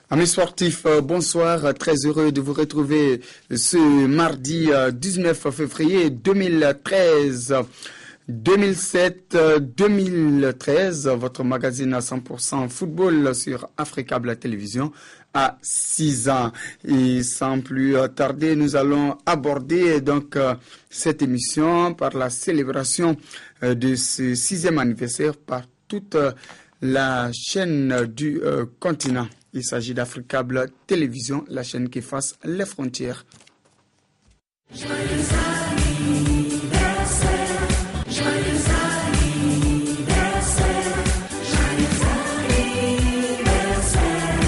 Amis sportifs, bonsoir. Très heureux de vous retrouver ce mardi 19 février 2013. 2007-2013, votre magazine à 100% football sur Africable Télévision à 6 ans. Et sans plus tarder, nous allons aborder donc cette émission par la célébration de ce 6e anniversaire par toute la chaîne du continent. Il s'agit d'Africable Télévision, la chaîne qui efface les frontières. Joyeux anniversaire, joyeux anniversaire, joyeux anniversaire,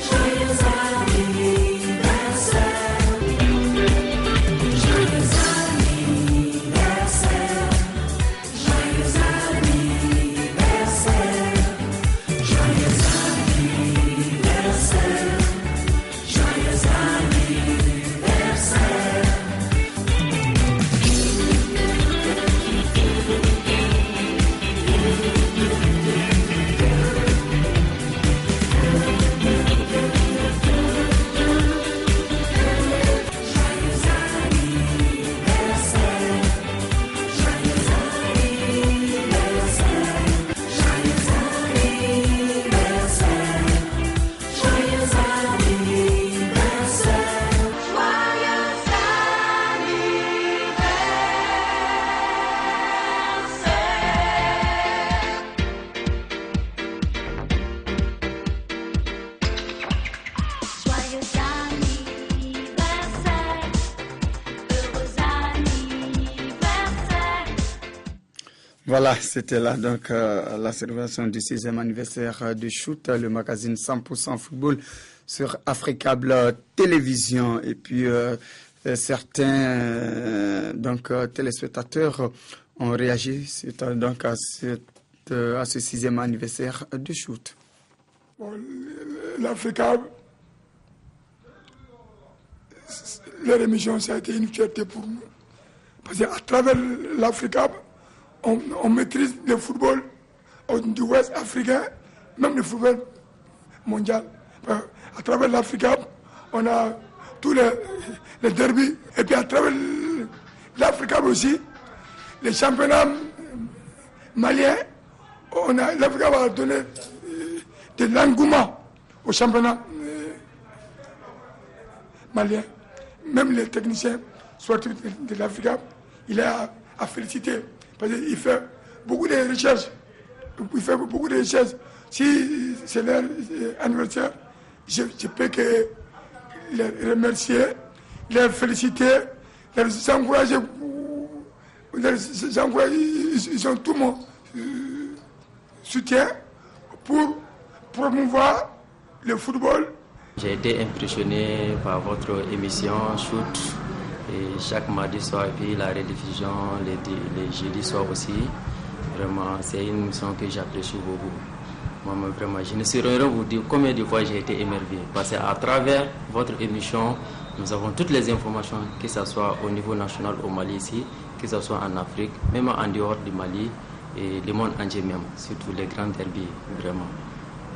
joyeux anniversaire, joyeux anniversaire, joyeux anniversaire, joyeux Voilà, c'était là donc la célébration du 6e anniversaire de Shoot, le magazine 100% football sur Africable Télévision. Et puis certains téléspectateurs ont réagi donc à ce 6e anniversaire de Shoot. Bon, L'Africable, leur émission, ça a été une fierté pour nous. Parce qu'à travers l'Africable, on maîtrise le football du Ouest africain, même le football mondial. À travers l'Africable, on a tous les derbys. Et puis à travers l'Africable aussi, les championnats maliens, l'Africable a donné de l'engouement au championnat malien. Même les techniciens sportifs de l'Africable, il a à féliciter. Parce qu'il fait beaucoup de recherches. Si c'est leur anniversaire, je peux que les remercier, les féliciter, les encourager. Ils ont tout mon soutien pour promouvoir le football. J'ai été impressionné par votre émission Shoot. Et chaque mardi soir, et puis la rediffusion les jeudis soirs aussi. Vraiment, c'est une émission que j'apprécie beaucoup. Moi, vraiment, je ne saurais vous dire combien de fois j'ai été émerveillé. Parce qu'à travers votre émission, nous avons toutes les informations, que ce soit au niveau national au Mali ici, que ce soit en Afrique, même en dehors du Mali et le monde entier même, surtout les grands derbies, vraiment.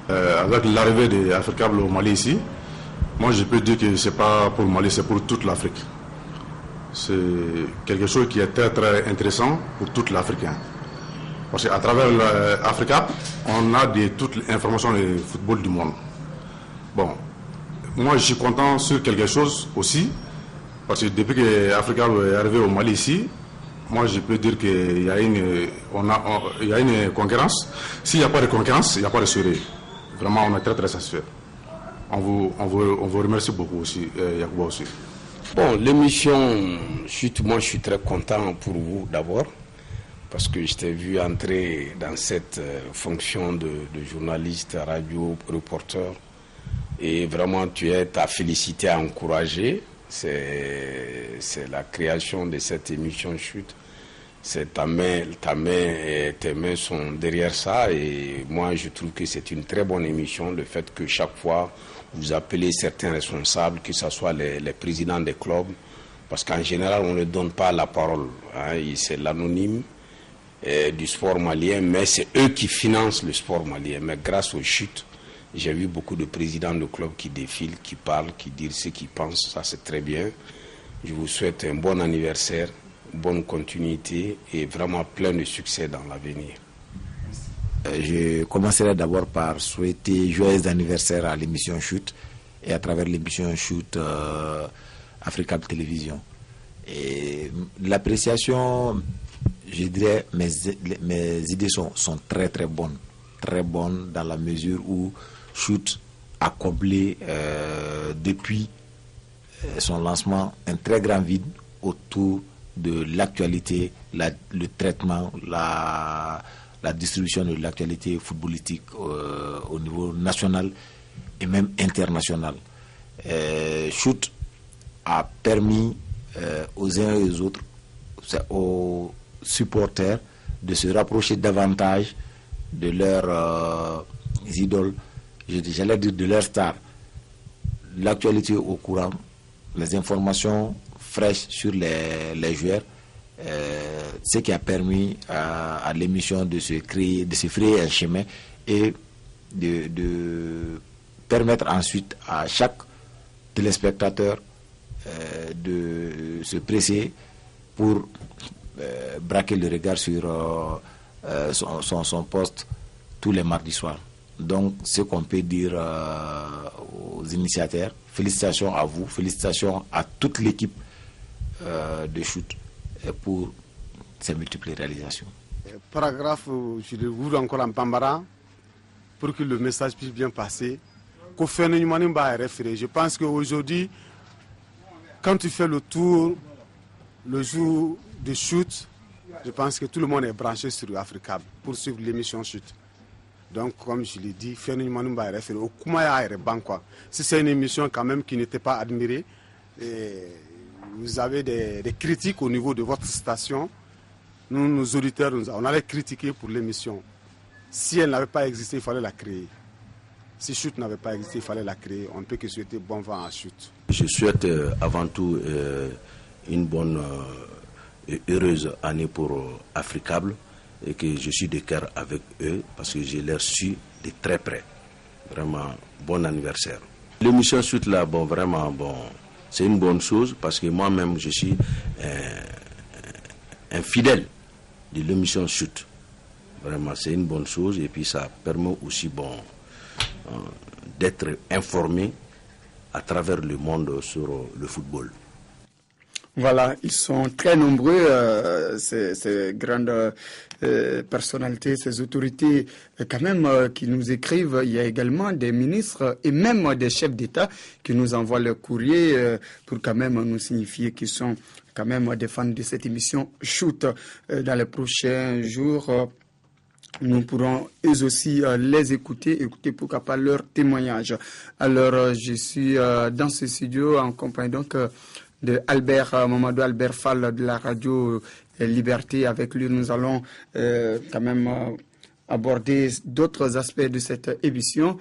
Avec l'arrivée de Africable au Mali ici, moi je peux dire que ce n'est pas pour le Mali, c'est pour toute l'Afrique. C'est quelque chose qui est très très intéressant pour toute l'Afrique. Parce qu'à travers l'Africa, on a toutes les informations du football du monde. Bon, moi je suis content sur quelque chose aussi, parce que depuis que l'Africa est arrivé au Mali ici, moi je peux dire qu'il y a une concurrence. S'il n'y a pas de concurrence, il n'y a pas de soirée. Vraiment, on est très très satisfait. On vous remercie beaucoup aussi, Yacouba aussi. Bon, l'émission Chute, moi je suis très content pour vous d'abord, parce que je t'ai vu entrer dans cette fonction de journaliste, radio, reporter, et vraiment tu es à féliciter, à encourager. C'est la création de cette émission Chute. ta main et tes mains sont derrière ça. Et moi, je trouve que c'est une très bonne émission, le fait que chaque fois, vous appelez certains responsables, que ce soit les présidents des clubs, parce qu'en général, on ne donne pas la parole. Hein, c'est l'anonyme du sport malien, mais c'est eux qui financent le sport malien. Mais grâce aux chutes, j'ai vu beaucoup de présidents de clubs qui défilent, qui parlent, qui disent ce qu'ils pensent. Ça, c'est très bien. Je vous souhaite un bon anniversaire, bonne continuité et vraiment plein de succès dans l'avenir. Je commencerai d'abord par souhaiter joyeux anniversaire à l'émission Chute et à travers l'émission Chute Africable Télévision. Et l'appréciation, je dirais, mes idées sont très très bonnes dans la mesure où Chute a comblé depuis son lancement un très grand vide autour de l'actualité, le traitement, la distribution de l'actualité footballistique au niveau national et même international. Chute a permis aux uns et aux autres, aux supporters, de se rapprocher davantage de leurs idoles, j'allais dire de leurs stars. L'actualité au courant, les informations fraîches sur les joueurs, ce qui a permis à l'émission de se frayer un chemin et de permettre ensuite à chaque téléspectateur de se presser pour braquer le regard sur son poste tous les mardis soirs. Donc, ce qu'on peut dire aux initiateurs, félicitations à vous, félicitations à toute l'équipe de Chute pour ces multiples réalisations. Paragraphe, je le roule encore en bambara pour que le message puisse bien passer. Je pense qu'aujourd'hui, quand tu fais le tour, le jour de Chute, je pense que tout le monde est branché sur Africable pour suivre l'émission Chute. Donc, comme je l'ai dit, si c'est une émission quand même qui n'était pas admirée, et vous avez des critiques au niveau de votre station, nous, nos auditeurs, on allait critiquer pour l'émission. Si elle n'avait pas existé, il fallait la créer. Si Chute n'avait pas existé, il fallait la créer. On ne peut que souhaiter bon vent à Chute. Je souhaite avant tout une bonne et heureuse année pour Africable et que je suis de cœur avec eux parce que je les suis de très près. Vraiment, bon anniversaire. L'émission Chute là, bon, vraiment, bon, c'est une bonne chose parce que moi-même, je suis un fidèle de l'émission Chute. Vraiment, c'est une bonne chose et puis ça permet aussi, bon, d'être informé à travers le monde sur le football. Voilà, ils sont très nombreux, ces grandes personnalités, ces autorités quand même qui nous écrivent. Il y a également des ministres et même des chefs d'État qui nous envoient le courrier pour quand même nous signifier qu'ils sont quand même des fans de cette émission Chute. Dans les prochains jours, nous pourrons eux aussi les écouter pourquoi pas leur témoignage. Alors, je suis dans ce studio en compagnie donc de Mamadou Albert Fall de la radio Liberté. Avec lui, nous allons quand même aborder d'autres aspects de cette émission.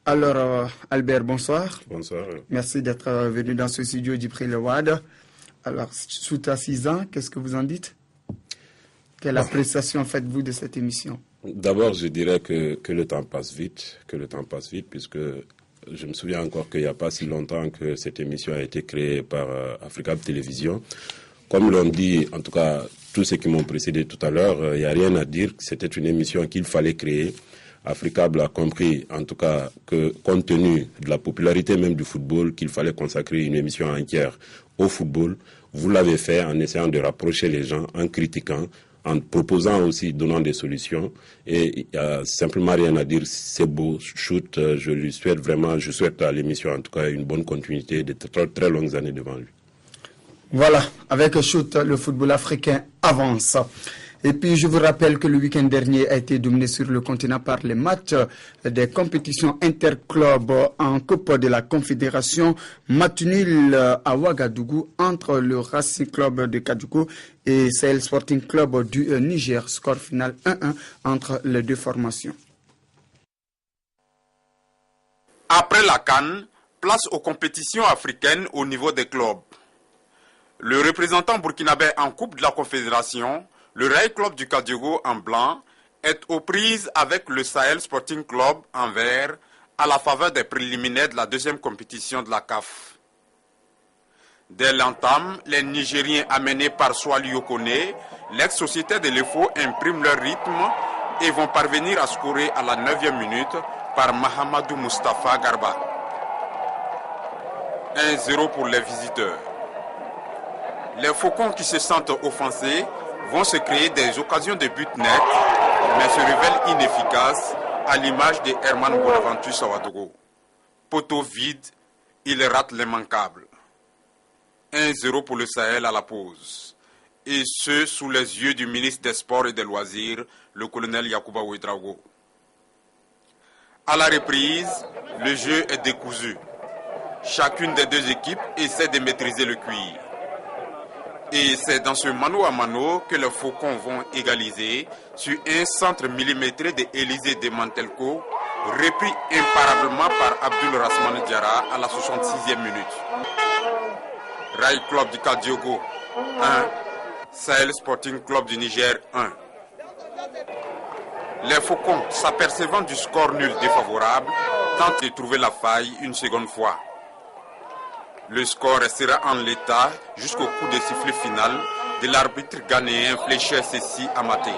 Alors, Albert, bonsoir. Bonsoir. Merci d'être venu dans ce studio d'Ipri Le Wad. Alors, Chute à 6 ans, qu'est-ce que vous en dites? Quelle appréciation faites-vous de cette émission? D'abord, je dirais que le temps passe vite, puisque je me souviens encore qu'il n'y a pas si longtemps que cette émission a été créée par Africable Télévision. Comme l'ont dit, en tout cas, tous ceux qui m'ont précédé tout à l'heure, il n'y a rien à dire. C'était une émission qu'il fallait créer. Africable a compris, en tout cas, que compte tenu de la popularité même du football, qu'il fallait consacrer une émission entière au football. Vous l'avez fait en essayant de rapprocher les gens, en critiquant, en proposant aussi, donnant des solutions. Et il n'y a simplement rien à dire, c'est beau, Chute, je souhaite à l'émission en tout cas une bonne continuité de très, très longues années devant lui. Voilà, avec Chute, le football africain avance. Et puis, je vous rappelle que le week-end dernier a été dominé sur le continent par les matchs des compétitions interclubs en Coupe de la Confédération. Match nul à Ouagadougou entre le Racing Club de Kadjougou et Sahel Sporting Club du Niger. Score final 1-1 entre les deux formations. Après la CAN, place aux compétitions africaines au niveau des clubs. Le représentant burkinabé en Coupe de la Confédération, le Rail Club du Kadjougou en blanc, est aux prises avec le Sahel Sporting Club en vert à la faveur des préliminaires de la deuxième compétition de la CAF. Dès l'entame, les Nigériens amenés par Swali Okone, l'ex-société de l'EFO, impriment leur rythme et vont parvenir à scorer à la 9e minute par Mahamadou Mustafa Garba. 1-0 pour les visiteurs. Les Faucons qui se sentent offensés vont se créer des occasions de but net, mais se révèlent inefficaces à l'image de Herman Bonaventure Sawadogo. Poteau vide, il rate l'immanquable. 1-0 pour le Sahel à la pause. Et ce, sous les yeux du ministre des Sports et des Loisirs, le colonel Yacouba Ouedraogo. À la reprise, le jeu est décousu. Chacune des deux équipes essaie de maîtriser le cuir. Et c'est dans ce mano à mano que les Faucons vont égaliser sur un centre millimétré de Élysée de Mantelco, repris imparablement par Abdul Rasman Diarra à la 66e minute. Rail Club du Kadjougou 1, Sahel Sporting Club du Niger 1. Les Faucons, s'apercevant du score nul défavorable, tentent de trouver la faille une seconde fois. Le score restera en l'état jusqu'au coup de sifflet final de l'arbitre ghanéen Fléché Sessi Amaté.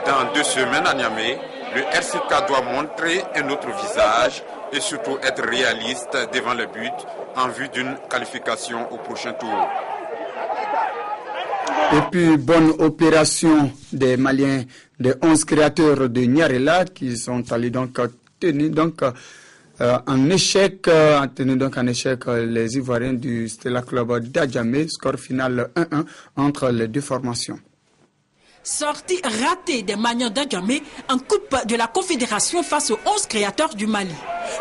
Dans 2 semaines à Niamey, le RCK doit montrer un autre visage et surtout être réaliste devant le but en vue d'une qualification au prochain tour. Et puis, bonne opération des Maliens, des 11 créateurs de Nyarela qui sont allés donc tenir en échec les Ivoiriens du Stella Club d'Adjamé, score final 1-1 entre les deux formations. Sortie ratée des Maniants d'Adjamé en Coupe de la Confédération face aux 11 créateurs du Mali.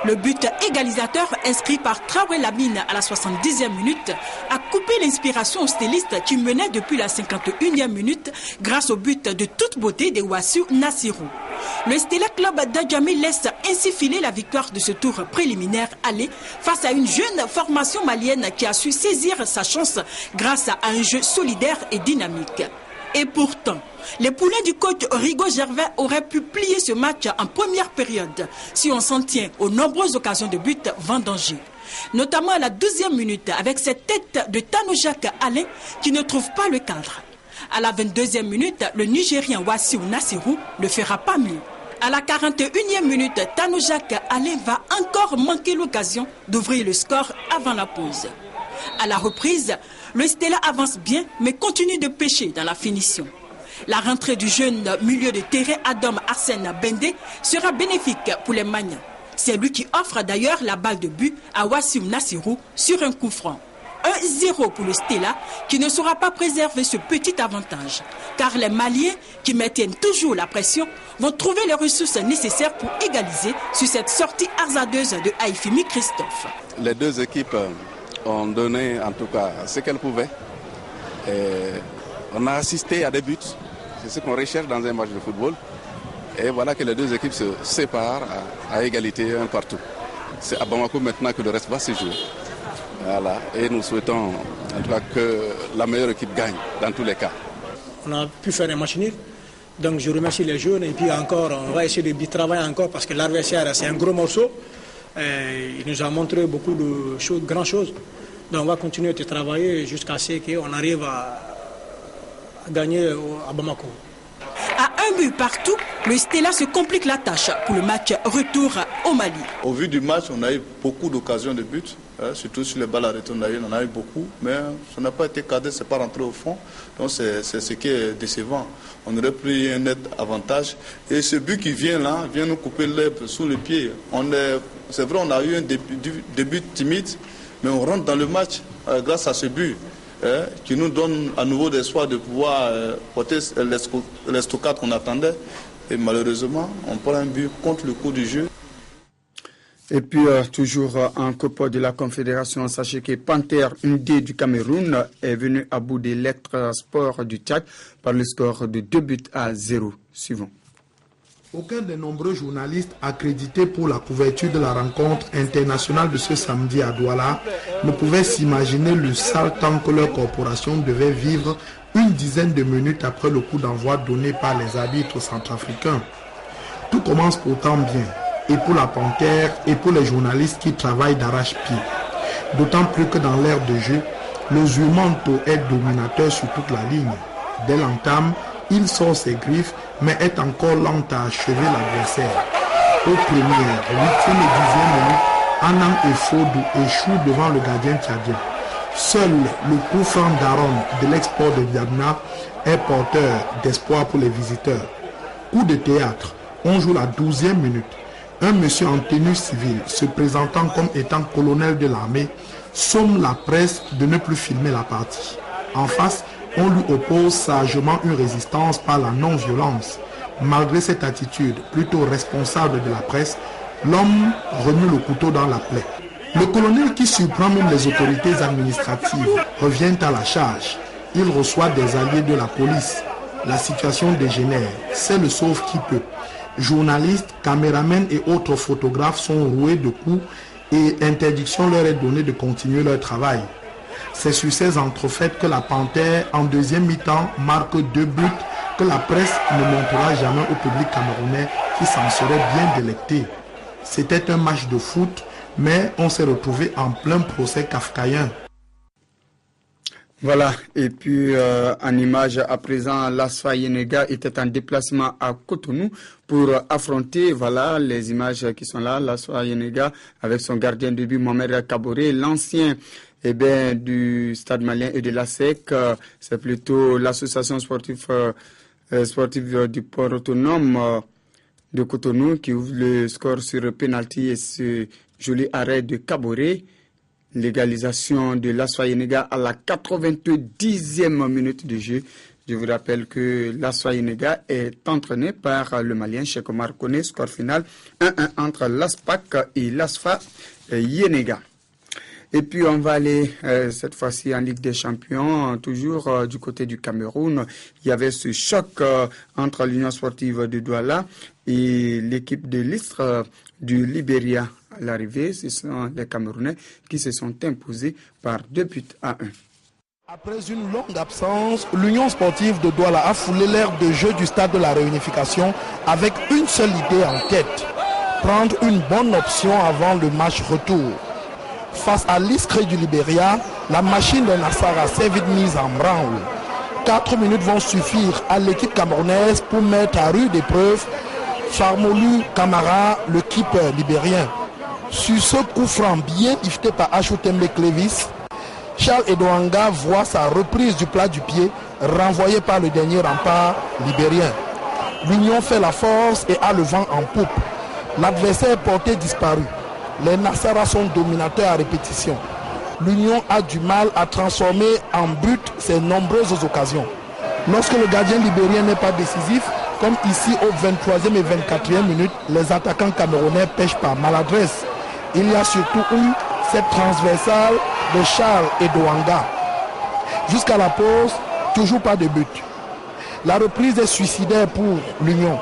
Le but égalisateur inscrit par Traoré Lamine à la 70e minute a coupé l'inspiration aux stylistes qui menaient depuis la 51e minute grâce au but de toute beauté de Wassiou Nassirou. Le Stella Club d'Adjamé laisse ainsi filer la victoire de ce tour préliminaire aller face à une jeune formation malienne qui a su saisir sa chance grâce à un jeu solidaire et dynamique. Et pourtant, les poulains du coach Rigo Gervais auraient pu plier ce match en première période si on s'en tient aux nombreuses occasions de but vendangées. Notamment à la 12e minute avec cette tête de Tano-Jacques Alain qui ne trouve pas le cadre. À la 22e minute, le Nigérien Wassiou Nassirou ne fera pas mieux. À la 41e minute, Tano-Jacques Alain va encore manquer l'occasion d'ouvrir le score avant la pause. À la reprise, le Stella avance bien mais continue de pêcher dans la finition. La rentrée du jeune milieu de terrain Adam Arsène Bendé sera bénéfique pour les Manians. C'est lui qui offre d'ailleurs la balle de but à Wassiou Nassirou sur un coup franc. 1-0 pour le Stella qui ne saura pas préserver ce petit avantage. Car les Maliens qui maintiennent toujours la pression vont trouver les ressources nécessaires pour égaliser sur cette sortie hasardeuse de Haïfimi Christophe. Les deux équipes ont donné en tout cas ce qu'elles pouvaient. Et on a assisté à des buts. C'est ce qu'on recherche dans un match de football. Et voilà que les deux équipes se séparent à égalité un partout. C'est à Bamako maintenant que le reste va se jouer. Voilà. Et nous souhaitons en tout cas que la meilleure équipe gagne dans tous les cas. On a pu faire un match nul. Donc je remercie les jeunes et puis encore on va essayer de travailler encore parce que l'adversaire c'est un gros morceau. Il nous a montré beaucoup de choses, grandes choses. Donc on va continuer de travailler jusqu'à ce qu'on arrive à gagner à Bamako. À un but partout, le Stella se complique la tâche pour le match retour au Mali. Au vu du match, on a eu beaucoup d'occasions de buts, surtout sur les balles arrêtées, on en a eu beaucoup, mais ça n'a pas été cadré, c'est pas rentré au fond. Donc c'est ce qui est décevant. On aurait pris un net avantage. Et ce but qui vient là, vient nous couper l'herbe sous le pied. C'est vrai, on a eu un début timide, mais on rentre dans le match grâce à ce but. qui nous donne à nouveau l'espoir de pouvoir porter les stockades qu'on attendait. Et malheureusement, on prend un but contre le cours du jeu. Et puis, toujours en Coupe de la Confédération, sachez que Panther Ndé du Cameroun est venu à bout des lettres sport du Tchad par le score de 2-0. Suivant. Aucun des nombreux journalistes accrédités pour la couverture de la rencontre internationale de ce samedi à Douala ne pouvait s'imaginer le sale temps que leur corporation devait vivre une dizaine de minutes après le coup d'envoi donné par les arbitres centrafricains. Tout commence pourtant bien, et pour la Panthère et pour les journalistes qui travaillent d'arrache-pied. D'autant plus que dans l'ère de jeu, le Zumanto est dominateur sur toute la ligne. Dès l'entame, il sort ses griffes, mais est encore lent à achever l'adversaire. Aux premières, 8e et 10e minutes, Anang et Fodou échouent devant le gardien tchadien. Seul le coup franc d'Aaron de l'export de Viadna est porteur d'espoir pour les visiteurs. Coup de théâtre, on joue la 12e minute. Un monsieur en tenue civile, se présentant comme étant colonel de l'armée, somme la presse de ne plus filmer la partie. En face, on lui oppose sagement une résistance par la non-violence. Malgré cette attitude plutôt responsable de la presse, l'homme remue le couteau dans la plaie. Le colonel, qui surprend même les autorités administratives, revient à la charge. Il reçoit des alliés de la police. La situation dégénère. C'est le sauve qui peut. Journalistes, caméramens et autres photographes sont roués de coups et interdiction leur est donnée de continuer leur travail. C'est sur ces entrefaites que la Panthère, en deuxième mi-temps, marque 2 buts que la presse ne montrera jamais au public camerounais qui s'en serait bien délecté. C'était un match de foot, mais on s'est retrouvé en plein procès kafkaïen. Voilà, et puis en image à présent, l'ASFA Yenega était en déplacement à Cotonou pour affronter, voilà les images qui sont là, l'ASFA Yenega avec son gardien de but Mohamed Kaboré, l'ancien du Stade malien et de la SEC, c'est plutôt l'association sportive du port autonome de Cotonou qui ouvre le score sur penalty et ce joli arrêt de Kaboré. Légalisation de l'ASFA Yenega à la 90e minute de jeu. Je vous rappelle que l'ASFA Yenega est entraîné par le Malien Cheikh Omar Koné. Score final 1-1 entre l'ASPAC et l'ASFA Yenega. Et puis on va aller cette fois-ci en Ligue des Champions, toujours du côté du Cameroun. Il y avait ce choc entre l'Union sportive de Douala et l'équipe de l'Istre du Libéria. À l'arrivée, ce sont les Camerounais qui se sont imposés par 2-1. Après une longue absence, l'Union sportive de Douala a foulé l'air de jeu du stade de la Réunification avec une seule idée en tête: prendre une bonne option avant le match retour. Face à l'Istre du Libéria, la machine de Nassara s'est vite mise en branle. 4 minutes vont suffire à l'équipe camerounaise pour mettre à rude épreuve Farmolu Camara, le keeper libérien. Sur ce coup franc bien gifté par Achoutembe Clévis, Charles Edouanga voit sa reprise du plat du pied renvoyée par le dernier rempart libérien. L'Union fait la force et a le vent en poupe. L'adversaire porté disparu. Les Nassara sont dominateurs à répétition. L'Union a du mal à transformer en but ses nombreuses occasions. Lorsque le gardien libérien n'est pas décisif, comme ici au 23e et 24e minute, les attaquants camerounais pêchent par maladresse. Il y a surtout eu cette transversale de Charles Edouanga. Jusqu'à la pause, toujours pas de but. La reprise est suicidaire pour l'Union.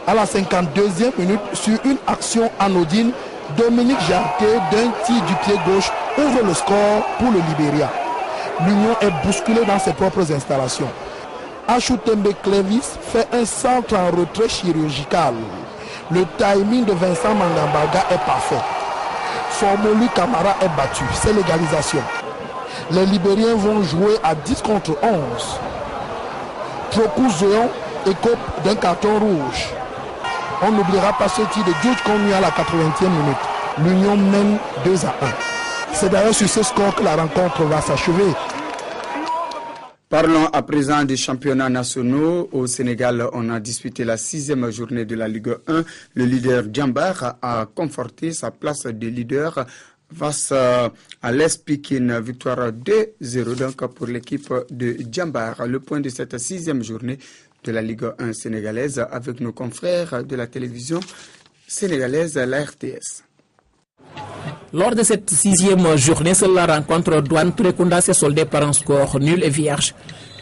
À la 52e minute, sur une action anodine, Dominique Jarquet, d'un tir du pied gauche, ouvre le score pour le Libéria. L'Union est bousculée dans ses propres installations. Achoutembe Clévis fait un centre en retrait chirurgical. Le timing de Vincent Mangambaga est parfait. Formolu Camara est battu. C'est l'égalisation. Les Libériens vont jouer à 10 contre 11. Trokou Zéon écope d'un carton rouge. On n'oubliera pas ce tir de Djoudj Konyu à la 80e minute. L'Union mène 2-1. C'est d'ailleurs sur ce score que la rencontre va s'achever. Parlons à présent des championnats nationaux. Au Sénégal, on a disputé la 6e journée de la Ligue 1. Le leader Djambar a conforté sa place de leader face à l'AS Pikine, victoire 2-0 donc pour l'équipe de Djambar. Le point de cette 6e journée de la Ligue 1 sénégalaise avec nos confrères de la télévision sénégalaise, la RTS. Lors de cette 6e journée, seule la rencontre Douane Touré-Kunda s'est soldée par un score nul et vierge.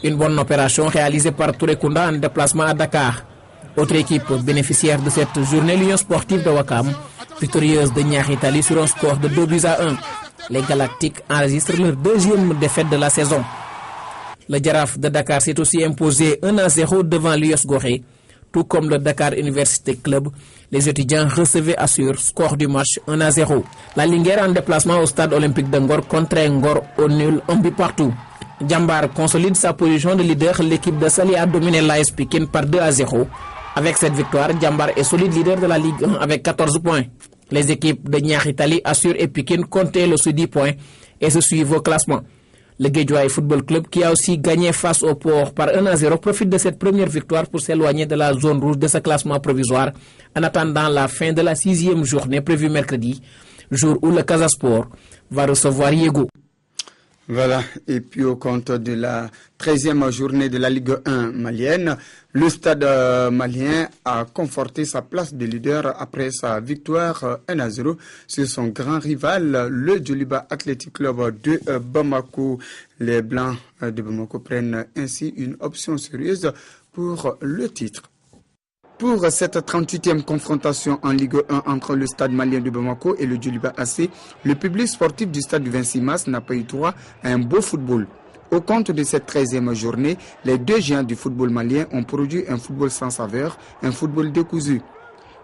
Une bonne opération réalisée par Touré-Kunda en déplacement à Dakar. Autre équipe bénéficiaire de cette journée, l'Union sportive de Ouakam, victorieuse de Niary Tally sur un score de 2-1. Les Galactiques enregistrent leur 2e défaite de la saison. Le Jaraaf de Dakar s'est aussi imposé 1-0 devant l'US Gorée. Tout comme le Dakar Université Club, les étudiants recevaient Assur, score du match 1-0. La Linguère en déplacement au stade olympique de Ngor contre Ngor au nul, un but partout. Djambar consolide sa position de leader. L'équipe de Sali a dominé l'AS Pikine par 2-0. Avec cette victoire, Djambar est solide leader de la Ligue 1 avec 14 points. Les équipes de Niary Tally, Assur et Pikine comptaient le 10 points et se suivent au classement. Le Guédiawaye Football Club, qui a aussi gagné face au Port par 1-0, profite de cette première victoire pour s'éloigner de la zone rouge de ce classement provisoire en attendant la fin de la 6e journée prévue mercredi, jour où le Casasport va recevoir Yego. Voilà, et puis au compte de la 13e journée de la Ligue 1 malienne, le stade malien a conforté sa place de leader après sa victoire 1-0 sur son grand rival, le Djoliba Athletic Club de Bamako. Les Blancs de Bamako prennent ainsi une option sérieuse pour le titre. Pour cette 38e confrontation en Ligue 1 entre le stade malien de Bamako et le Djoliba AC, le public sportif du stade du 26 mars n'a pas eu droit à un beau football. Au compte de cette 13e journée, les deux géants du football malien ont produit un football sans saveur, un football décousu.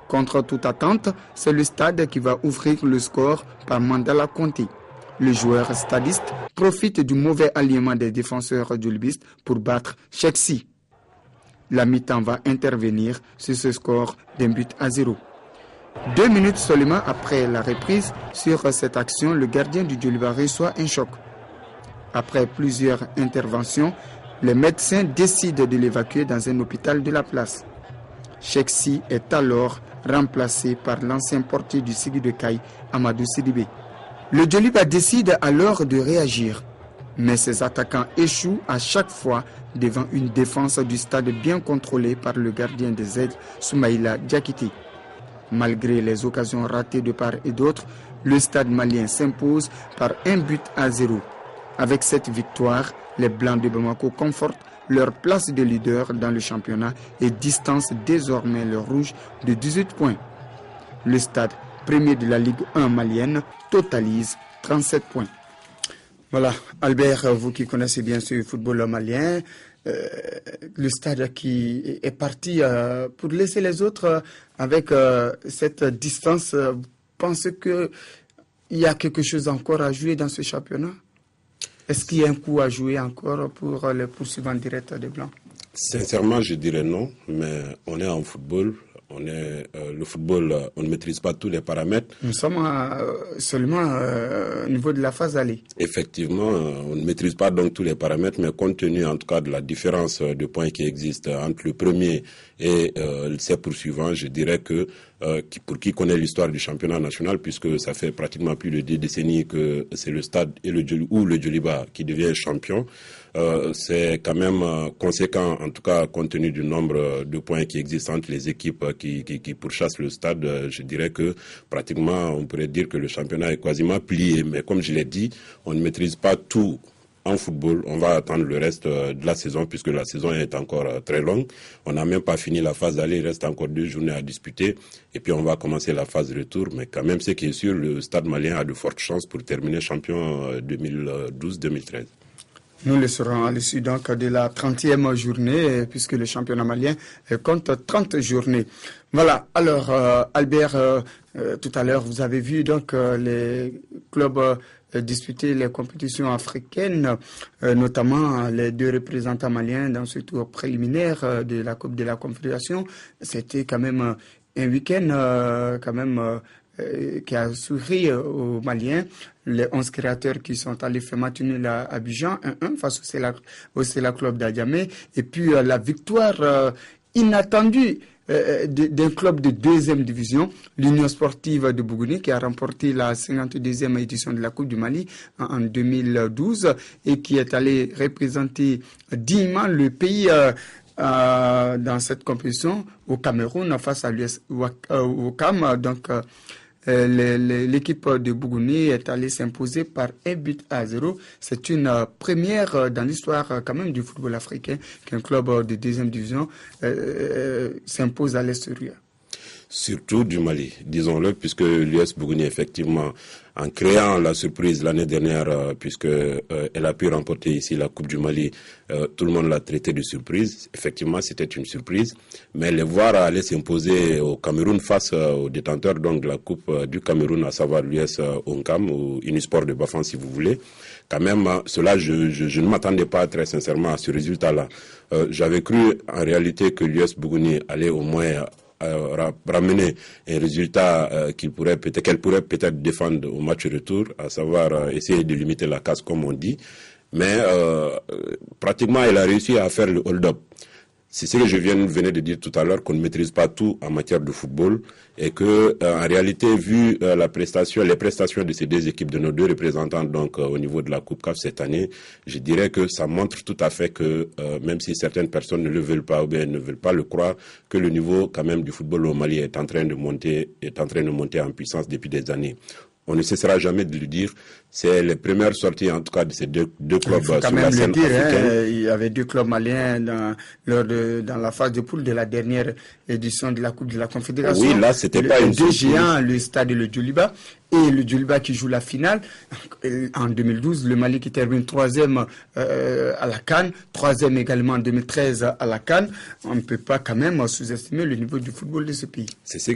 Contre toute attente, c'est le stade qui va ouvrir le score par Mandala Conté. Le joueur stadiste profite du mauvais alignement des défenseurs djolibistes pour battre Cheksi. La mi-temps va intervenir sur ce score d'1-0. 2 minutes seulement après la reprise sur cette action, le gardien du Djoliba reçoit un choc. Après plusieurs interventions, les médecins décident de l'évacuer dans un hôpital de la place. Cheksi est alors remplacé par l'ancien portier du Sigi de Caille, Amadou Sidibé. Le Djoliba décide alors de réagir, mais ses attaquants échouent à chaque fois devant une défense du stade bien contrôlée par le gardien des Aigles, Soumaïla Diakité. Malgré les occasions ratées de part et d'autre, le stade malien s'impose par 1-0. Avec cette victoire, les Blancs de Bamako confortent leur place de leader dans le championnat et distancent désormais le rouge de 18 points. Le stade premier de la Ligue 1 malienne totalise 37 points. Voilà, Albert, vous qui connaissez bien ce football malien, le stade qui est parti pour laisser les autres avec cette distance, vous pensez qu'il y a quelque chose encore à jouer dans ce championnat? Est-ce qu'il y a un coup à jouer encore pour les poursuivants directs des Blancs? Sincèrement, je dirais non, mais on est en football. Le football, on ne maîtrise pas tous les paramètres. Nous sommes seulement au niveau de la phase aller. Effectivement, on ne maîtrise pas donc tous les paramètres, mais compte tenu en tout cas de la différence de points qui existe entre le premier et ses poursuivants, je dirais que pour qui connaît l'histoire du championnat national, puisque ça fait pratiquement plus de 2 décennies que c'est le stade et le Djoliba qui devient champion, c'est quand même conséquent, en tout cas compte tenu du nombre de points qui existent entre les équipes qui pourchassent le stade. Je dirais que pratiquement on pourrait dire que le championnat est quasiment plié, mais comme je l'ai dit, on ne maîtrise pas tout en football. On va attendre le reste de la saison puisque la saison est encore très longue. On n'a même pas fini la phase d'aller, il reste encore 2 journées à disputer et puis on va commencer la phase retour, mais quand même ce qui est sûr, le stade malien a de fortes chances pour terminer champion 2012-2013. Nous le saurons à l'issue donc de la 30e journée, puisque le championnat malien compte 30 journées. Voilà, alors Albert, tout à l'heure, vous avez vu donc les clubs disputer les compétitions africaines, notamment les 2 représentants maliens dans ce tour préliminaire de la Coupe de la Confédération. C'était quand même un week-end qui a souri aux Maliens, les 11 créateurs qui sont allés faire match nul à Abidjan 1-1 face au Sela Club d'Adjamé, et puis la victoire inattendue d'un club de 2e division, l'Union sportive de Bougouni, qui a remporté la 52e édition de la Coupe du Mali en 2012 et qui est allé représenter dignement le pays dans cette compétition au Cameroun face à l'US Ouakam. Donc, l'équipe de Bougouni est allée s'imposer par 1-0. C'est une première dans l'histoire quand même du football africain qu'un club de 2e division s'impose à l'extérieur. Surtout du Mali, disons-le, puisque l'US Bougouni, effectivement, en créant la surprise l'année dernière, puisque elle a pu remporter ici la Coupe du Mali, tout le monde l'a traité de surprise. Effectivement, c'était une surprise, mais les voir aller s'imposer au Cameroun face aux détenteurs donc de la Coupe du Cameroun, à savoir l'US Ouakam ou Unisport de Bafan, si vous voulez, quand même, cela, je ne m'attendais pas très sincèrement à ce résultat-là. J'avais cru en réalité que l'US Bougouni allait au moins ramener un résultat qu'elle pourrait peut-être défendre au match retour, à savoir essayer de limiter la casse comme on dit, mais pratiquement elle a réussi à faire le hold-up. C'est ce que je venais de dire tout à l'heure, qu'on ne maîtrise pas tout en matière de football et que en réalité, vu les prestations de ces deux équipes, de nos deux représentants donc au niveau de la Coupe CAF cette année, je dirais que ça montre tout à fait que même si certaines personnes ne le veulent pas ou bien ne veulent pas le croire, que le niveau quand même du football au Mali est en train de monter en puissance depuis des années. On ne cessera jamais de le dire. C'est les premières sorties, en tout cas, de ces deux clubs sur la scène africaine. Il y avait 2 clubs maliens dans la phase de poule de la dernière édition de la Coupe de la Confédération. Oui, là, c'était pas une surprise. 2 géants, le Stade et le Djoliba. Et le Djoliba qui joue la finale. En 2012, le Mali qui termine 3e à la CAN, 3e également en 2013 à la CAN. On ne peut pas quand même sous-estimer le niveau du football de ce pays. C'est ce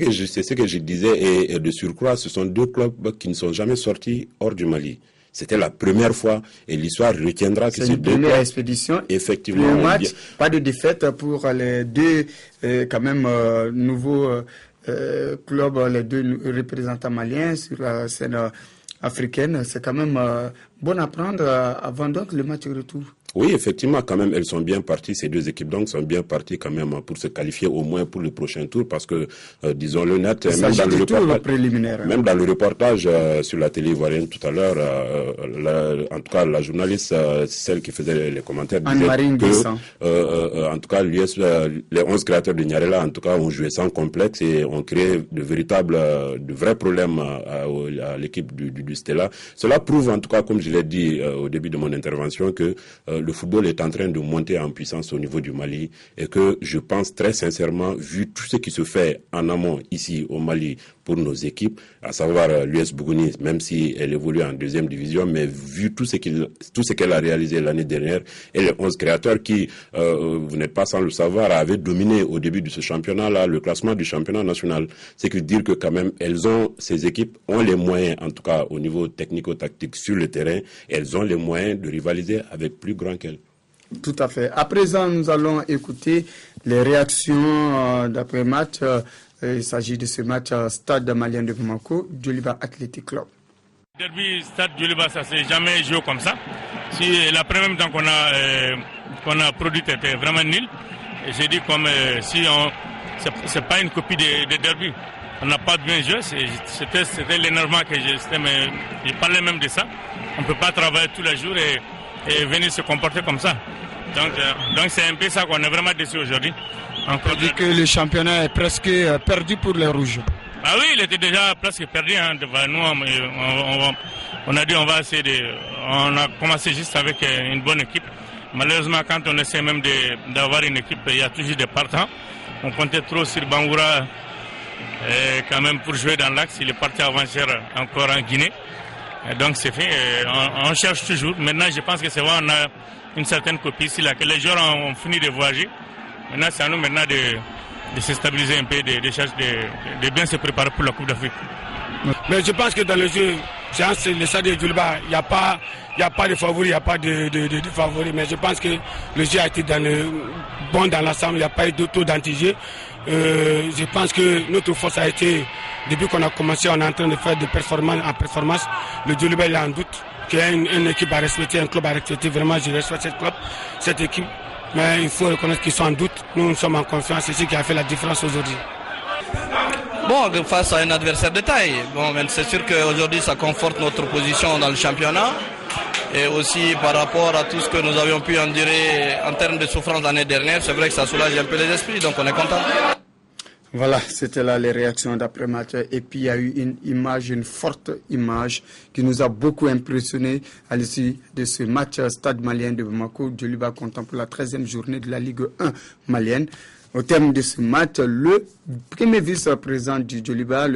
que je disais. Et de surcroît, ce sont 2 clubs qui ne sont jamais sortis hors du Mali. C'était la première fois et l'histoire retiendra que c'est une première expédition. Effectivement. Le match, pas de défaite pour les 2 quand même nouveaux clubs, les 2 représentants maliens sur la scène africaine. C'est quand même bon à prendre avant donc le match retour. Oui, effectivement, quand même, elles sont bien parties, ces 2 équipes donc sont bien parties quand même pour se qualifier au moins pour le prochain tour parce que, disons-le net, même dans le reportage sur la télé ivoirienne tout à l'heure, en tout cas la journaliste, celle qui faisait les commentaires, disait que, en tout cas, les 11 créateurs de Niarela, en tout cas, ont joué sans complexe et ont créé de vrais problèmes à l'équipe du Stella. Cela prouve, en tout cas, comme je l'ai dit au début de mon intervention, que le football est en train de monter en puissance au niveau du Mali et que je pense très sincèrement, vu tout ce qui se fait en amont ici au Mali pour nos équipes, à savoir l'US Bougouni, même si elle évolue en 2e division, mais vu tout ce qu'elle a réalisé l'année dernière et les 11 créateurs qui, vous n'êtes pas sans le savoir, avaient dominé au début de ce championnat-là le classement du championnat national. C'est que dire que quand même, ces équipes ont les moyens, en tout cas au niveau technico-tactique sur le terrain, elles ont les moyens de rivaliser avec plus grand qu'elles. Tout à fait. À présent, nous allons écouter les réactions d'après-match. Il s'agit de ce match Stade malien de Bamako, Djoliba Athletic Club. Derby Stade Djoliba, ça s'est jamais joué comme ça. Si la première temps qu'on a produit était vraiment nul, et j'ai dit comme si c'est pas une copie de derby. On n'a pas bien joué, c'était l'énervement que je parlais même de ça. On ne peut pas travailler tous les jours et venir se comporter comme ça. Donc c'est un peu ça qu'on est vraiment déçu aujourd'hui. On peut dire que le championnat est presque perdu pour les Rouges. Ah oui, il était déjà presque perdu. Hein. Nous, on a dit on va essayer on a commencé juste avec une bonne équipe. Malheureusement, quand on essaie même d'avoir une équipe, il y a toujours des partants. On comptait trop sur Bangoura quand même pour jouer dans l'axe. Il est parti avant-hier encore en Guinée. Et donc c'est fait. On cherche toujours. Maintenant, je pense que c'est vrai, on a une certaine copie ici là, que les joueurs ont fini de voyager. Maintenant, c'est à nous maintenant de se stabiliser un peu, de bien se préparer pour la Coupe d'Afrique. Mais je pense que dans le jeu, le stade de Djoliba, il n'y a pas de favoris, il n'y a pas de favoris. Mais je pense que le jeu a été bon dans l'ensemble, il n'y a pas eu de taux d'anti-jeu. Je pense que notre force a été, depuis qu'on a commencé, on est en train de faire de performance en performance. Le Djoliba, il est en doute, qu'il y a une équipe à respecter, un club à respecter. Vraiment, je respecte cette équipe. Mais il faut reconnaître qu'ils sont en doute. Nous sommes en confiance. C'est ce qui a fait la différence aujourd'hui. Bon, face à un adversaire de taille. Bon, c'est sûr qu'aujourd'hui, ça conforte notre position dans le championnat. Et aussi par rapport à tout ce que nous avions pu endurer en termes de souffrance l'année dernière, c'est vrai que ça soulage un peu les esprits, donc on est content. Voilà, c'était là les réactions d'après-match. Et puis il y a eu une forte image qui nous a beaucoup impressionné à l'issue de ce match Stade malien de Bamako. Djoliba contemple la 13e journée de la Ligue 1 malienne. Au terme de ce match, le premier vice-président du Djoliba,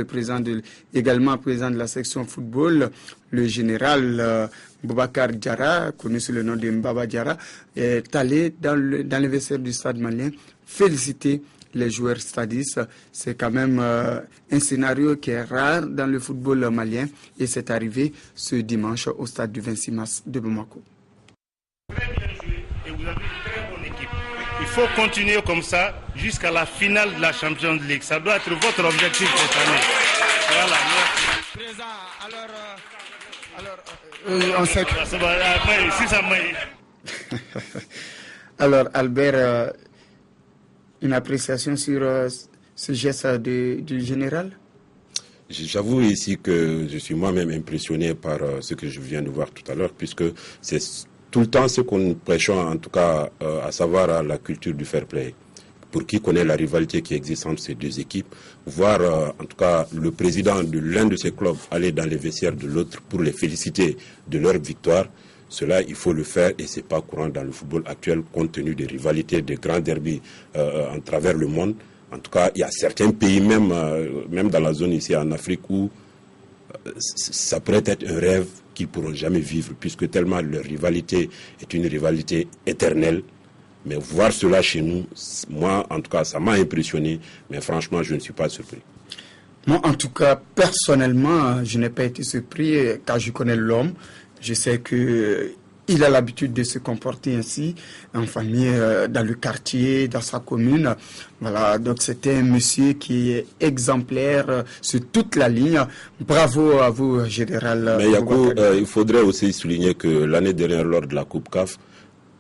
également président de la section football, le général Boubacar Diarra, connu sous le nom de Mbaba Diarra, est allé dans le vestiaire du Stade malien féliciter les joueurs stadistes. C'est quand même un scénario qui est rare dans le football malien et c'est arrivé ce dimanche au stade du 26 mars de Bamako. Très bien joué et vous avez une très bonne équipe. Il faut continuer comme ça jusqu'à la finale de la Champions League. Ça doit être votre objectif cette année. Voilà, merci. On sait que... Alors Albert, une appréciation sur ce geste du général? J'avoue ici que je suis moi-même impressionné par ce que je viens de voir tout à l'heure, puisque c'est tout le temps ce qu'on prêchons, en tout cas, à savoir la culture du fair play. Pour qui connaît la rivalité qui existe entre ces deux équipes, voir en tout cas le président de l'un de ces clubs aller dans les vestiaires de l'autre pour les féliciter de leur victoire, cela, il faut le faire et ce n'est pas courant dans le football actuel compte tenu des rivalités, des grands derbys en travers le monde. En tout cas, il y a certains pays, même dans la zone ici en Afrique, où ça pourrait être un rêve qu'ils ne pourront jamais vivre, puisque tellement leur rivalité est une rivalité éternelle. Mais voir cela chez nous, moi, en tout cas, ça m'a impressionné, mais franchement, je ne suis pas surpris. Moi, en tout cas, personnellement, je n'ai pas été surpris, car je connais l'homme. Je sais qu'il a l'habitude de se comporter ainsi, en famille, dans le quartier, dans sa commune. Voilà, donc c'était un monsieur qui est exemplaire sur toute la ligne. Bravo à vous, général. Mais Yakou, il faudrait aussi souligner que l'année dernière, lors de la Coupe CAF,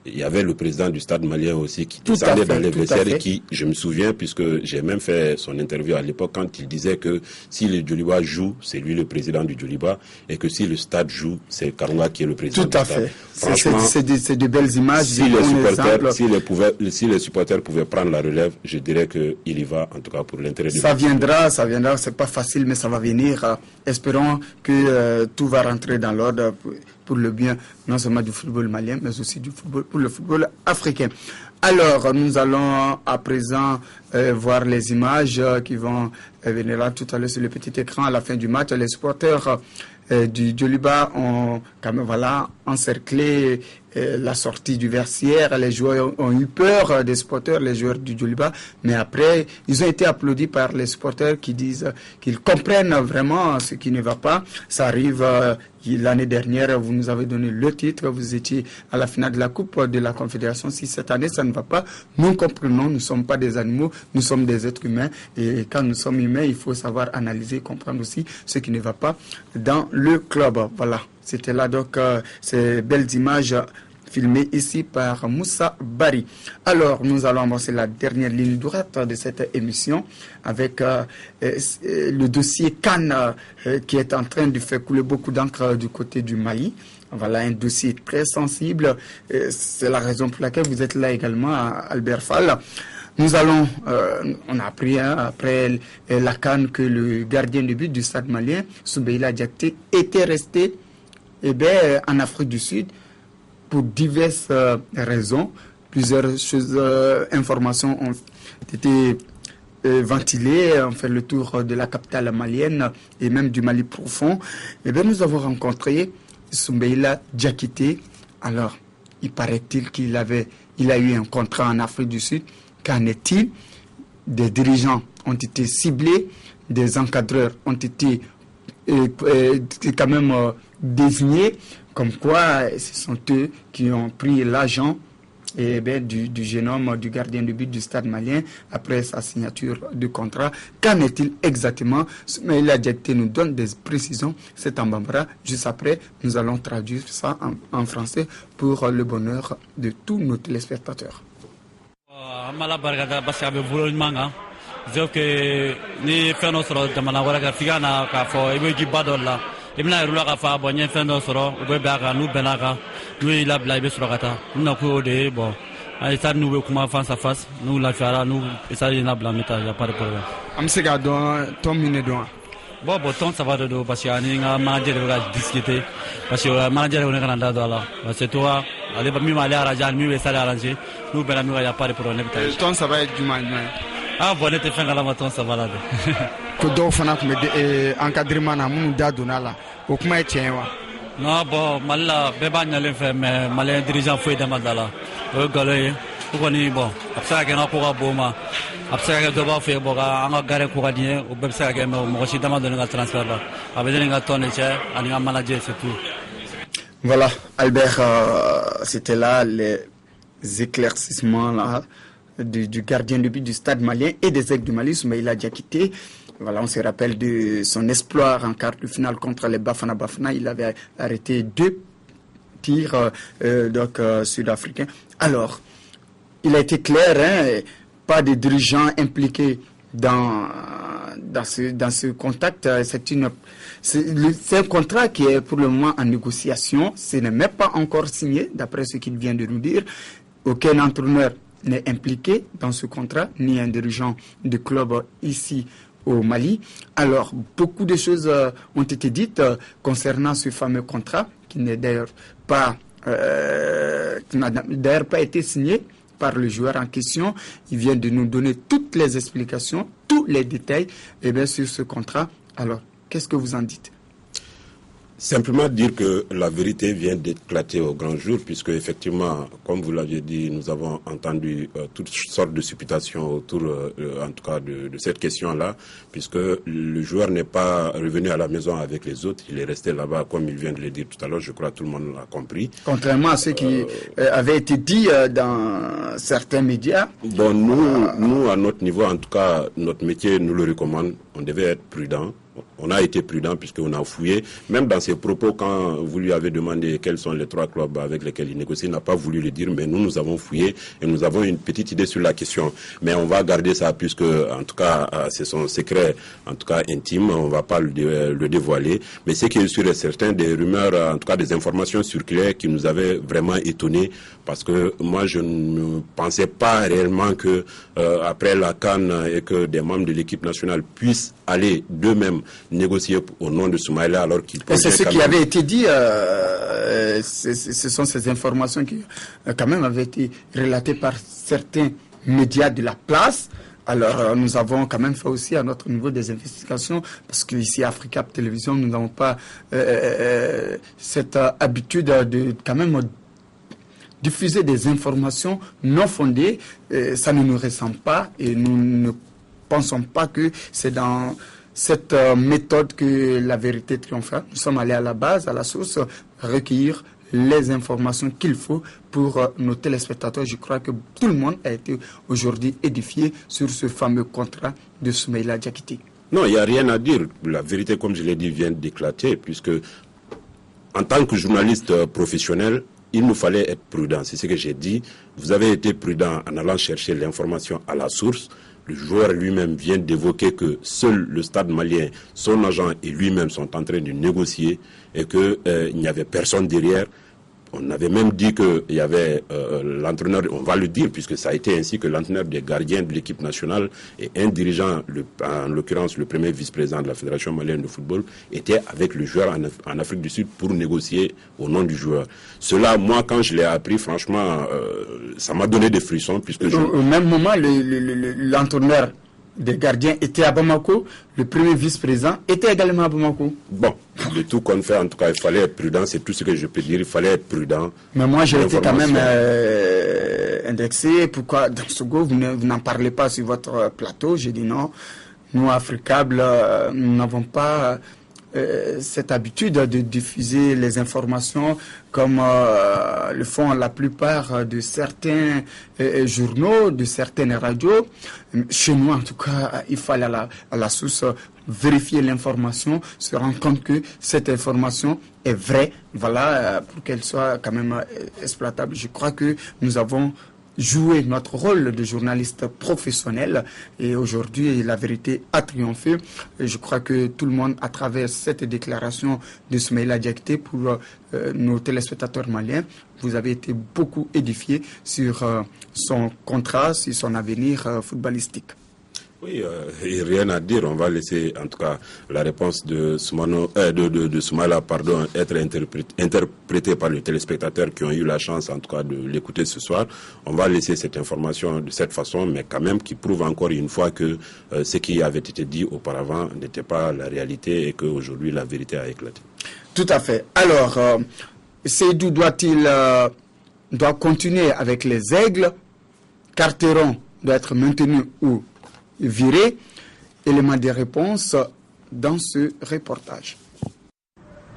il y avait le président du Stade malien aussi qui descendait dans les vestiaires et qui, je me souviens, puisque j'ai même fait son interview à l'époque, quand il disait que si le Djoliba joue, c'est lui le président du Djoliba, et que si le Stade joue, c'est Karunga qui est le président du Stade. Tout à fait. C'est de belles images. Si les supporters pouvaient prendre la relève, je dirais qu'il y va, en tout cas pour l'intérêt du Ça viendra, c'est pas facile, mais ça va venir. Espérons que tout va rentrer dans l'ordre pour le bien, non seulement du football malien, mais aussi pour le football africain. Alors, nous allons à présent voir les images qui vont venir là tout à l'heure sur le petit écran à la fin du match. Les supporters du Djoliba ont quand même encerclé la sortie du vestiaire. Les joueurs ont eu peur des supporters, les joueurs du Djoliba, mais après, ils ont été applaudis par les supporters qui disent qu'ils comprennent vraiment ce qui ne va pas. Ça arrive l'année dernière, vous nous avez donné le titre, vous étiez à la finale de la Coupe de la Confédération. Si cette année ça ne va pas, nous comprenons, nous ne sommes pas des animaux, nous sommes des êtres humains, et quand nous sommes humains, il faut savoir analyser, comprendre aussi ce qui ne va pas dans le club. Voilà, c'était là donc ces belles images filmé ici par Moussa Bari. Alors, nous allons avancer la dernière ligne droite de cette émission avec le dossier Cannes qui est en train de faire couler beaucoup d'encre du côté du Mali. Voilà un dossier très sensible. C'est la raison pour laquelle vous êtes là également, Albert Fall. Nous allons, on a appris après la CAN que le gardien de but du Stade malien, Soubeïla Diakité, était resté en Afrique du Sud pour diverses raisons. Plusieurs informations ont été ventilées, ont fait le tour de la capitale malienne et même du Mali profond. Nous avons rencontré Soubeïla Diakité. Alors, il paraît-il qu'il a eu un contrat en Afrique du Sud. Qu'en est-il? Des dirigeants ont été ciblés, des encadreurs ont été quand même désignés, comme quoi ce sont eux qui ont pris l'argent du jeune homme, du gardien de but du Stade malien après sa signature de contrat. Qu'en est-il exactement? Mais la Diakité nous donne des précisions, c'est en bambara. Juste après, nous allons traduire ça en français pour le bonheur de tous nos téléspectateurs. Amala bargada basi abe bolo manga. Zeo que ni feno soro jamana wala ka figana ka fo ibe gi badolla. Ibna rula ka fa bonye feno soro ube baga nu benaka. Nu ila bla ibe soro kata. Na ko de bon. Ay tar nu be kuma face à face. Nu la fiara nu esa ina bla meta ya pas de problème. Am se ga don ton mine don. Bon ton ça va de parce que ani nga manager va discuter parce que manager on est canada là parce que toi allez mi mal arranger mi be sala arranger nous ben mi ya pas de problème ton ça va être du mal. Ah bon était fin la ton ça va là ko do fana ko me encadrement na mun da donala o kuma e chenwa non bon malla be ba nyale fait mais malin dirigeant foi de madala o galoye ko ni bon après que na ko ga boma après que doba fait boga anga gare ko gadien o be sa que mo si dama donner le transfert là avec les gars tonne chez ani manager c'est tout. Voilà Albert, c'était là les éclaircissements là du gardien de but du Stade malien et des Aigles du Mali, Soumaïla Diakité. Voilà, on se rappelle de son exploit en quart de finale contre les Bafana Bafana. Il avait arrêté 2 tirs sud-africains. Alors, il a été clair, hein, pas de dirigeants impliqués dans ce contact. C'est un contrat qui est pour le moment en négociation. Ce n'est même pas encore signé, d'après ce qu'il vient de nous dire. Aucun entraîneur n'est impliqué dans ce contrat, ni un dirigeant de club ici au Mali. Alors, beaucoup de choses ont été dites concernant ce fameux contrat, qui n'est d'ailleurs pas été signé par le joueur en question. Il vient de nous donner toutes les explications, tous les détails sur ce contrat. Alors, qu'est-ce que vous en dites? Simplement dire que la vérité vient d'éclater au grand jour, puisque effectivement, comme vous l'aviez dit, nous avons entendu toutes sortes de supputations autour, en tout cas, de cette question-là, puisque le joueur n'est pas revenu à la maison avec les autres, il est resté là-bas, comme il vient de le dire tout à l'heure, je crois que tout le monde l'a compris. Contrairement à ce qui avait été dit dans certains médias. Bon, nous, à notre niveau, en tout cas, notre métier nous le recommande, on devait être prudent. On a été prudent puisqu'on a fouillé. Même dans ses propos, quand vous lui avez demandé quels sont les 3 clubs avec lesquels il négocie, il n'a pas voulu le dire, mais nous avons fouillé et nous avons une petite idée sur la question. Mais on va garder ça puisque, en tout cas, c'est son secret, en tout cas intime, on ne va pas le dévoiler. Mais ce qui est sûr et certain, des rumeurs, en tout cas des informations circulaires qui nous avaient vraiment étonnés, parce que moi je ne pensais pas réellement que après la CAN et que des membres de l'équipe nationale puissent aller d'eux-mêmes négocier au nom de Soumaïla alors qu'ils... C'est ce qui avait été dit, ce sont ces informations qui quand même avaient été relatées par certains médias de la place. Alors nous avons quand même fait aussi à notre niveau des investigations, parce qu'ici à Africa Télévision, nous n'avons pas cette habitude de quand même diffuser des informations non fondées. Ça ne nous ressemble pas et nous ne pensons pas que c'est dans cette méthode que la vérité triomphera. Nous sommes allés à la base, à la source, recueillir les informations qu'il faut pour nos téléspectateurs. Je crois que tout le monde a été aujourd'hui édifié sur ce fameux contrat de Soumaïla Diakité. Non, il n'y a rien à dire. La vérité, comme je l'ai dit, vient d'éclater, puisque en tant que journaliste professionnel, il nous fallait être prudent. C'est ce que j'ai dit. Vous avez été prudent en allant chercher l'information à la source. Le joueur lui-même vient d'évoquer que seul le Stade malien, son agent et lui-même sont en train de négocier et qu'il n'y avait personne derrière. On avait même dit qu'il y avait l'entraîneur, on va le dire puisque ça a été ainsi, que l'entraîneur des gardiens de l'équipe nationale et un dirigeant, en l'occurrence le premier vice-président de la Fédération malienne de football, était avec le joueur en Afrique du Sud pour négocier au nom du joueur. Cela, moi, quand je l'ai appris, franchement, ça m'a donné des frissons puisque au même moment, l'entraîneur des gardiens était à Bamako, le premier vice-président était également à Bamako. Bon, de tout qu'on fait, en tout cas, il fallait être prudent, c'est tout ce que je peux dire, il fallait être prudent. Mais moi, j'ai été quand même indexé. Pourquoi, dans ce go, vous n'en parlez pas sur votre plateau? J'ai dit non, nous, Africable, nous n'avons pas cette habitude de diffuser les informations comme le font la plupart de certains journaux, de certaines radios. Chez nous, en tout cas, il fallait à la source vérifier l'information, se rendre compte que cette information est vraie, voilà, pour qu'elle soit quand même exploitable. Je crois que nous avons joué notre rôle de journaliste professionnel et aujourd'hui la vérité a triomphé. Et je crois que tout le monde, à travers cette déclaration de Soumaïla Diakité pour nos téléspectateurs maliens, vous avez été beaucoup édifiés sur son contrat, sur son avenir footballistique. Oui, rien à dire. On va laisser en tout cas la réponse de Soumaïla être interprétée par les téléspectateurs qui ont eu la chance en tout cas de l'écouter ce soir. On va laisser cette information de cette façon, mais quand même qui prouve encore une fois que ce qui avait été dit auparavant n'était pas la réalité et qu'aujourd'hui la vérité a éclaté. Tout à fait. Alors, Seydou doit continuer avec les Aigles? Carteron doit être maintenu ou viré? Élément de réponse dans ce reportage.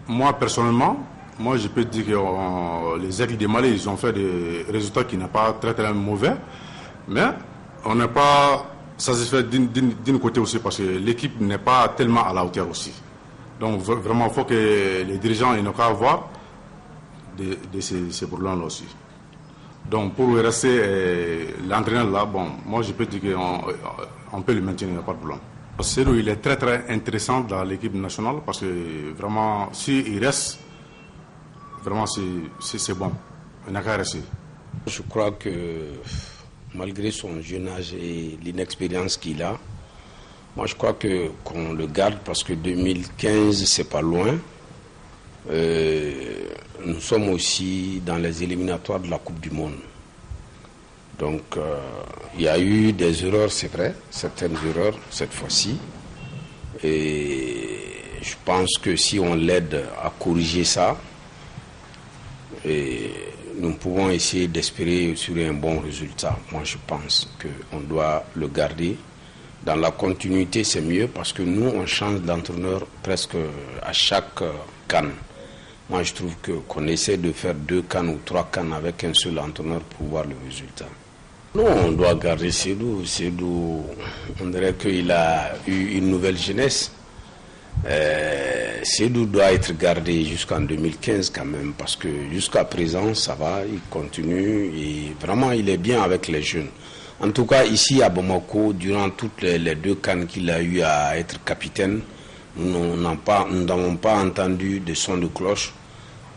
Moi, personnellement, je peux dire que les Aigles de Mali, ils ont fait des résultats qui n'ont pas très très mauvais, mais on n'est pas satisfait d'un côté aussi parce que l'équipe n'est pas tellement à la hauteur aussi. Donc vraiment, il faut que les dirigeants n'aient qu'à voir de ces problèmes-là aussi. Donc pour rester l'entraîneur là, moi je peux dire qu'on peut le maintenir, il n'y a pas de problème. Seydou, il est très très intéressant dans l'équipe nationale parce que vraiment, s'il reste, vraiment c'est bon. Il n'a qu'à rester. Je crois que malgré son jeune âge et l'inexpérience qu'il a, moi je crois qu'on le garde parce que 2015 c'est pas loin. Nous sommes aussi dans les éliminatoires de la Coupe du Monde. Donc il y a eu des erreurs, c'est vrai, certaines erreurs cette fois-ci. Et je pense que si on l'aide à corriger ça, nous pouvons essayer d'espérer sur un bon résultat. Moi je pense qu'on doit le garder. Dans la continuité c'est mieux parce que nous on change d'entraîneur presque à chaque CAN. Moi, je trouve qu'on essaie de faire 2 CAN ou 3 CAN avec un seul entraîneur pour voir le résultat. Non, on doit garder Seydou. Seydou, on dirait qu'il a eu une nouvelle jeunesse. Seydou doit être gardé jusqu'en 2015 quand même, parce que jusqu'à présent, ça va, il continue et vraiment, il est bien avec les jeunes. En tout cas, ici à Bamako, durant toutes les 2 CAN qu'il a eu à être capitaine, nous n'avons pas entendu de son de cloche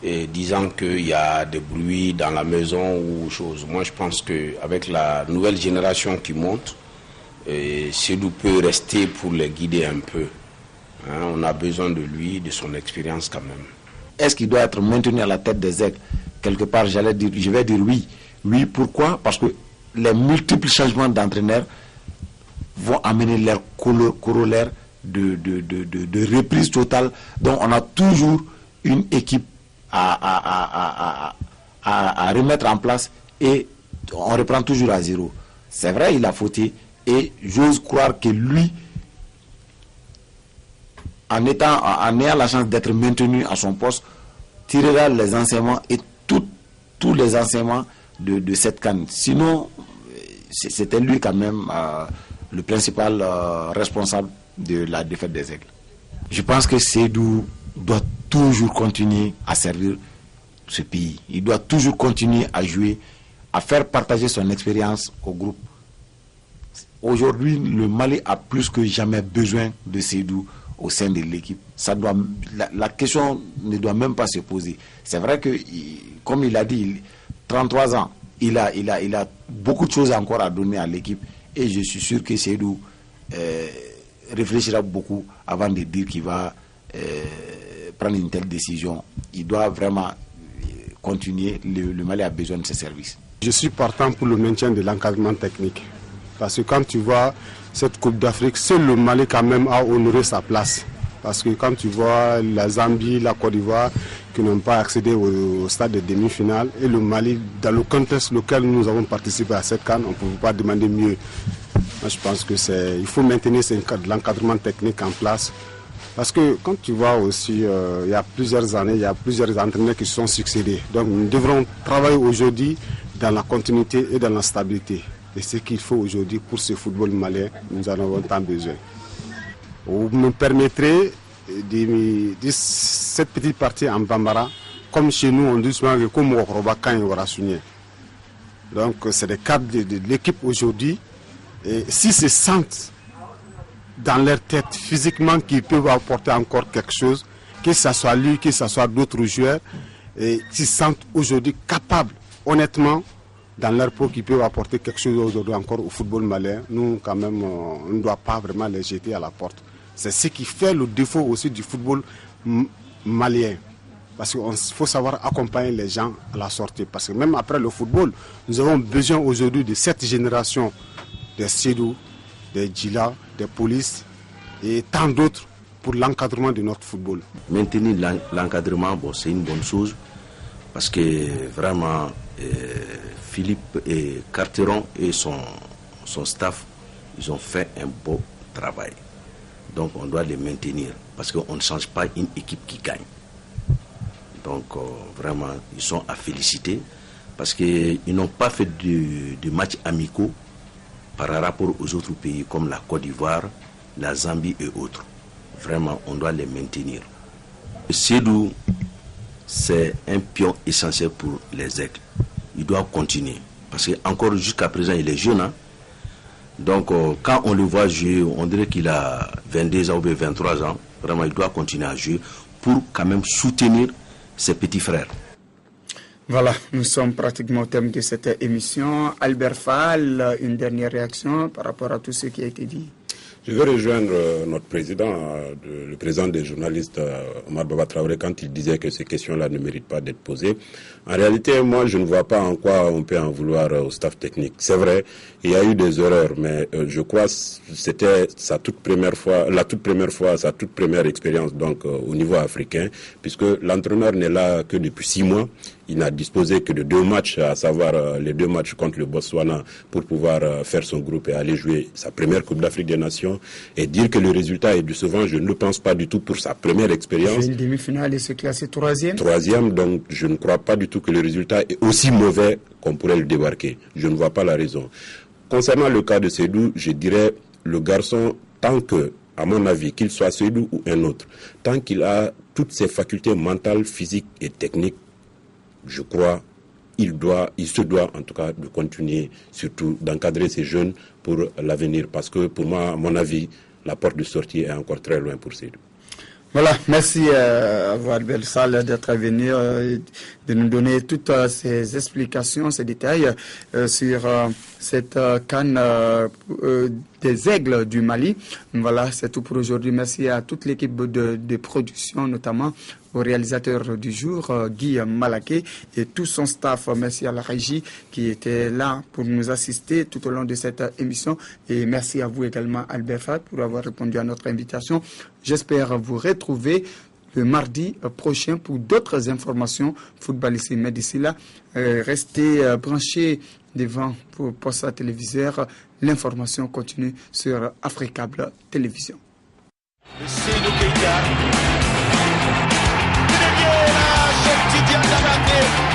disant qu'il y a des bruits dans la maison ou chose. Moi, je pense qu'avec la nouvelle génération qui monte, Seydou peut rester pour les guider un peu. On a besoin de lui, de son expérience quand même. Est-ce qu'il doit être maintenu à la tête des Aigles? Quelque part, je vais dire oui. Oui, pourquoi? Parce que les multiples changements d'entraîneurs vont amener leur corollaire de reprise totale. Donc on a toujours une équipe à remettre en place et on reprend toujours à zéro. C'est vrai, il a fauté et j'ose croire que lui, en ayant la chance d'être maintenu à son poste, tirera les enseignements et tous les enseignements de cette CAN. Sinon, c'était lui quand même le principal responsable de la défaite des Aigles. Je pense que Seydou doit toujours continuer à servir ce pays. Il doit toujours continuer à jouer, à faire partager son expérience au groupe. Aujourd'hui, le Mali a plus que jamais besoin de Seydou au sein de l'équipe. La question ne doit même pas se poser. C'est vrai que, comme il a dit, 33 ans, il a beaucoup de choses encore à donner à l'équipe. Et je suis sûr que Seydou réfléchira beaucoup avant de dire qu'il va prendre une telle décision. Il doit vraiment continuer. Le Mali a besoin de ses services. Je suis partant pour le maintien de l'encadrement technique. Parce que quand tu vois cette Coupe d'Afrique, seul le Mali quand même a honoré sa place. Parce que quand tu vois la Zambie, la Côte d'Ivoire qui n'ont pas accédé au stade de demi-finale et le Mali, dans le contexte auquel nous avons participé à cette CAN, on ne peut pas demander mieux. Moi, je pense qu'il faut maintenir l'encadrement technique en place. Parce que quand tu vois aussi, il y a plusieurs années, il y a plusieurs entraîneurs qui se sont succédés. Donc nous devrons travailler aujourd'hui dans la continuité et dans la stabilité. Et ce qu'il faut aujourd'hui pour ce football malien, nous en avons tant besoin. Vous me permettrez de cette petite partie en Bambara, comme chez nous on dit souvent que comme Wakroba quand il aura signé. Donc c'est des cadres de l'équipe aujourd'hui. Et s'ils se sentent dans leur tête physiquement qu'ils peuvent apporter encore quelque chose, que ce soit lui, que ce soit d'autres joueurs, et s'ils se sentent aujourd'hui capables, honnêtement, dans leur peau, qu'ils peuvent apporter quelque chose aujourd'hui encore au football malien, nous quand même, on ne doit pas vraiment les jeter à la porte. C'est ce qui fait le défaut aussi du football malien. Parce qu'il faut savoir accompagner les gens à la sortie. Parce que même après le football, nous avons besoin aujourd'hui de cette génération des Sédou, des Djila, des polices et tant d'autres pour l'encadrement de notre football. Maintenir l'encadrement, bon, c'est une bonne chose parce que vraiment Philippe et Carteron et son staff, ils ont fait un beau travail. Donc on doit les maintenir parce qu'on ne change pas une équipe qui gagne. Donc vraiment, ils sont à féliciter parce qu'ils n'ont pas fait de matchs amicaux par rapport aux autres pays comme la Côte d'Ivoire, la Zambie et autres. Vraiment, on doit les maintenir. Sédou, c'est un pion essentiel pour les Aigles. Il doit continuer parce qu'encore jusqu'à présent, il est jeune. Hein? Donc, quand on le voit jouer, on dirait qu'il a 22 ans ou 23 ans. Vraiment, il doit continuer à jouer pour quand même soutenir ses petits frères. Voilà, nous sommes pratiquement au terme de cette émission. Albert Fall, une dernière réaction par rapport à tout ce qui a été dit. Je veux rejoindre notre président, le président des journalistes, Omar Baba Traoré, quand il disait que ces questions-là ne méritent pas d'être posées. En réalité, moi, je ne vois pas en quoi on peut en vouloir au staff technique. C'est vrai, il y a eu des erreurs, mais je crois que c'était sa toute première fois, sa toute première expérience donc au niveau africain, puisque l'entraîneur n'est là que depuis 6 mois. Il n'a disposé que de 2 matchs, à savoir les 2 matchs contre le Botswana pour pouvoir faire son groupe et aller jouer sa première Coupe d'Afrique des Nations. Et dire que le résultat est décevant, je ne le pense pas du tout pour sa première expérience. Une demi-finale et se classer 3e. 3e, donc je ne crois pas du tout que le résultat est aussi mauvais qu'on pourrait le débarquer. Je ne vois pas la raison. Concernant le cas de Sédou, je dirais le garçon, tant que, à mon avis, qu'il soit Sédou ou un autre, tant qu'il a toutes ses facultés mentales, physiques et techniques, je crois il se doit en tout cas de continuer, surtout d'encadrer ces jeunes pour l'avenir. Parce que pour moi, à mon avis, la porte de sortie est encore très loin pour Sédou. Voilà, merci à vous Albert Fall d'être venu, de nous donner toutes ces explications, ces détails sur cette CAN des Aigles du Mali. Voilà, c'est tout pour aujourd'hui. Merci à toute l'équipe de production, notamment au réalisateur du jour, Guy Malaké, et tout son staff. Merci à la régie qui était là pour nous assister tout au long de cette émission. Et merci à vous également, Albert Fall, pour avoir répondu à notre invitation. J'espère vous retrouver le mardi prochain pour d'autres informations footballistiques. Mais d'ici là, restez branchés devant vos postes téléviseurs. L'information continue sur Africable Télévision. Tidiane Diabaté